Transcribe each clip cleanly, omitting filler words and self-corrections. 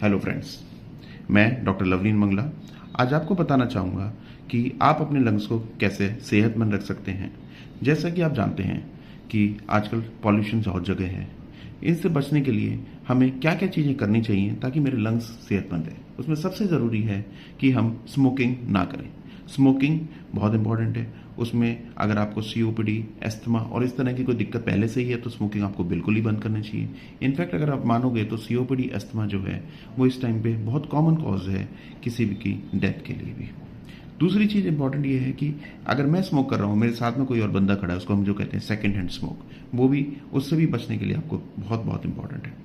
Hello friends, मैं doctor Lovleen Mangla आज आपको बताना चाहूँगा कि आप अपने लंग्स को कैसे सेहतमंद रख सकते हैं। जैसा कि आप जानते हैं कि आजकल पॉल्यूशन बहुत जगह है। इनसे बचने के लिए हमें क्या क्या चीज़ें करनी चाहिए ताकि मेरे लंग्स सेहतमंद रहें। उसमें सबसे ज़रूरी है कि हम स्मोकिंग ना करें। स्मोकिंग बहुत इंपॉर्टेंट है। उसमें अगर आपको सीओपीडी, अस्थमा और इस तरह की कोई दिक्कत पहले से ही है तो स्मोकिंग आपको बिल्कुल ही बंद करनी चाहिए। इनफैक्ट अगर आप मानोगे तो सीओपीडी, अस्थमा जो है वो इस टाइम पे बहुत कॉमन कॉज है किसी भी की डेथ के लिए भी। दूसरी चीज़ इंपॉर्टेंट ये है कि अगर मैं स्मोक कर रहा हूँ, मेरे साथ में कोई और बंदा खड़ा है, उसको हम जो कहते हैं सेकेंड हैंड स्मोक, वो भी उससे भी बचने के लिए आपको बहुत बहुत इंपॉर्टेंट है।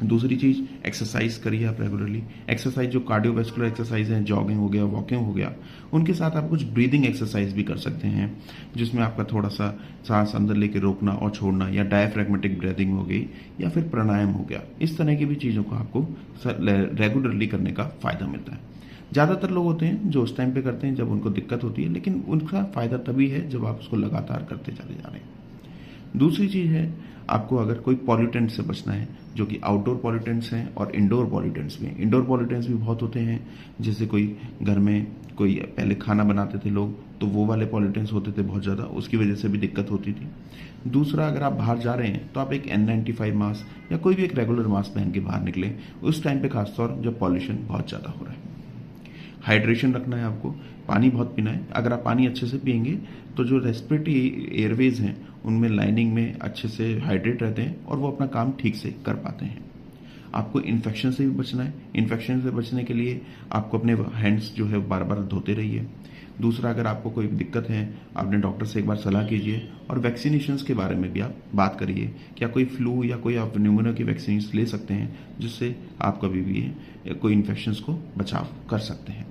दूसरी चीज़, एक्सरसाइज करिए आप रेगुलरली। एक्सरसाइज जो कार्डियोवैस्कुलर एक्सरसाइज हैं, जॉगिंग हो गया, वॉकिंग हो गया, उनके साथ आप कुछ ब्रीदिंग एक्सरसाइज भी कर सकते हैं जिसमें आपका थोड़ा सा सांस अंदर लेके रोकना और छोड़ना, या डायफ्रैग्मेटिक ब्रीदिंग हो गई, या फिर प्राणायाम हो गया। इस तरह की भी चीज़ों को आपको रेगुलरली करने का फ़ायदा मिलता है। ज़्यादातर लोग होते हैं जो उस टाइम पे करते हैं जब उनको दिक्कत होती है, लेकिन उनका फ़ायदा तभी है जब आप उसको लगातार करते चले जा रहे हैं। दूसरी चीज़ है, आपको अगर कोई पॉल्यूटेंट से बचना है, जो कि आउटडोर पॉल्यूटेंट्स हैं और इंडोर पॉल्यूटेंट्स भी हैं। इंडोर पॉल्यूटेंट्स भी बहुत होते हैं, जैसे कोई घर में कोई पहले खाना बनाते थे लोग, तो वो वाले पॉल्यूटेंट्स होते थे बहुत ज़्यादा, उसकी वजह से भी दिक्कत होती थी। दूसरा, अगर आप बाहर जा रहे हैं तो आप एक N95 मास्क या कोई भी एक रेगुलर मास्क पहन के बाहर निकलें, उस टाइम पे खासतौर जब पॉल्यूशन बहुत ज़्यादा हो रहा है। हाइड्रेशन रखना है आपको, पानी बहुत पीना है। अगर आप पानी अच्छे से पिएंगे तो जो रेस्पिरेटरी एयरवेज हैं उनमें लाइनिंग में अच्छे से हाइड्रेट रहते हैं और वो अपना काम ठीक से कर पाते हैं। आपको इन्फेक्शन से भी बचना है। इन्फेक्शन से बचने के लिए आपको अपने हैंड्स जो है बार बार धोते रहिए। दूसरा, अगर आपको कोई दिक्कत है, आपने डॉक्टर से एक बार सलाह कीजिए, और वैक्सीनेशंस के बारे में भी आप बात करिए। क्या कोई फ्लू या कोई आप न्यूमोनिया की वैक्सीन ले सकते हैं जिससे आप कभी भी कोई इन्फेक्शंस को बचाव कर सकते हैं।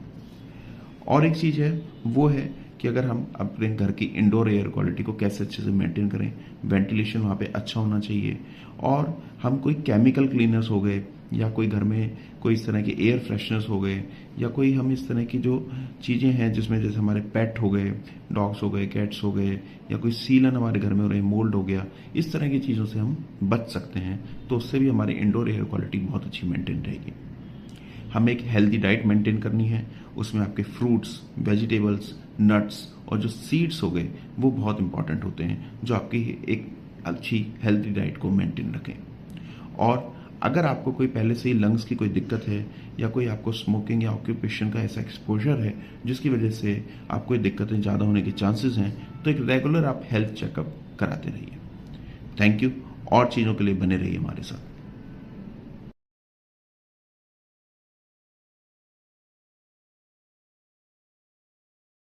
और एक चीज़ है, वो है कि अगर हम अपने घर की इंडोर एयर क्वालिटी को कैसे अच्छे से मेंटेन करें। वेंटिलेशन वहाँ पे अच्छा होना चाहिए, और हम कोई केमिकल क्लीनर्स हो गए, या कोई घर में कोई इस तरह के एयर फ्रेशनर्स हो गए, या कोई हम इस तरह की जो चीज़ें हैं जिसमें जैसे हमारे पेट हो गए, डॉग्स हो गए, कैट्स हो गए, या कोई सीलन हमारे घर में हो रहे, मोल्ड हो गया, इस तरह की चीज़ों से हम बच सकते हैं। तो उससे भी हमारी इंडोर एयर क्वालिटी बहुत अच्छी मेंटेन रहेगी। हमें एक हेल्दी डाइट मेंटेन करनी है। उसमें आपके फ्रूट्स, वेजिटेबल्स, नट्स और जो सीड्स हो गए वो बहुत इंपॉर्टेंट होते हैं, जो आपकी एक अच्छी हेल्दी डाइट को मेंटेन रखें। और अगर आपको कोई पहले से ही लंग्स की कोई दिक्कत है, या कोई आपको स्मोकिंग या ऑक्यूपेशन का ऐसा एक्सपोजर है जिसकी वजह से आपको दिक्कतें ज़्यादा होने के चांसेस हैं, तो एक रेगुलर आप हेल्थ चेकअप कराते रहिए। Thank you. और चीज़ों के लिए बने रहिए हमारे साथ।